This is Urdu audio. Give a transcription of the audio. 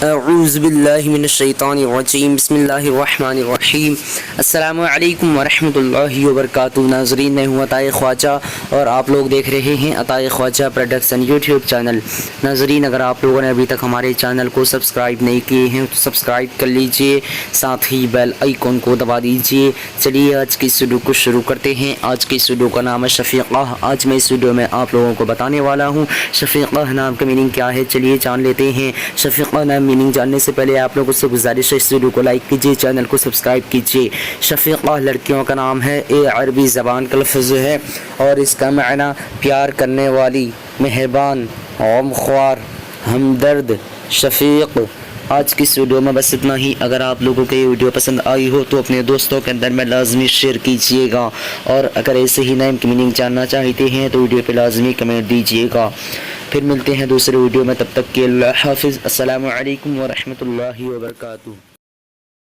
اعوذ باللہ من الشیطان الرجیم بسم اللہ الرحمن الرحیم السلام علیکم ورحمۃ اللہ وبرکاتہ۔ ناظرین، میں ہوں عطائے خواجہ اور آپ لوگ دیکھ رہے ہیں عطائے خواجہ پروڈکشن یوٹیوب چینل۔ ناظرین، اگر آپ لوگوں نے ابھی تک ہمارے چینل کو سبسکرائب نہیں کیے ہیں تو سبسکرائب کر لیجئے، ساتھ ہی بیل آئیکن کو دبا دیجئے۔ چلیے آج کی اس ویڈیو کو شروع کرتے ہیں۔ آج کی اس ویڈیو کا نام ہے شفیقہ۔ آج میں اس ویڈیو میں آپ لوگوں کو بتانے والا ہوں شفیقہ نام کا میننگ کیا ہے۔ چلیے جان لیتے ہیں۔ شفیقہ نام میننگ جاننے سے پہلے آپ لوگوں سے گزارش ہے اس ویڈیو کو لائک کیجیے، چینل کو سبسکرائب کیجیے۔ شفیقہ لڑکیوں کا نام ہے، یہ عربی زبان کا لفظ ہے اور اس کا معنی پیار کرنے والی، مہربان، غمخوار، ہمدرد، شفیق۔ آج کی اس ویڈیو میں بس اتنا ہی۔ اگر آپ لوگوں کو یہ ویڈیو پسند آئی ہو تو اپنے دوستوں کے اندر میں لازمی شیئر کیجیے گا، اور اگر ایسے ہی نیم کی میننگ جاننا چاہتے ہیں تو ویڈیو پہ لازمی کمنٹ دیجیے گا۔ پھر ملتے ہیں دوسرے ویڈیو میں، تب تک کے اللہ حافظ۔ السلام علیکم ورحمۃ اللہ وبرکاتہ۔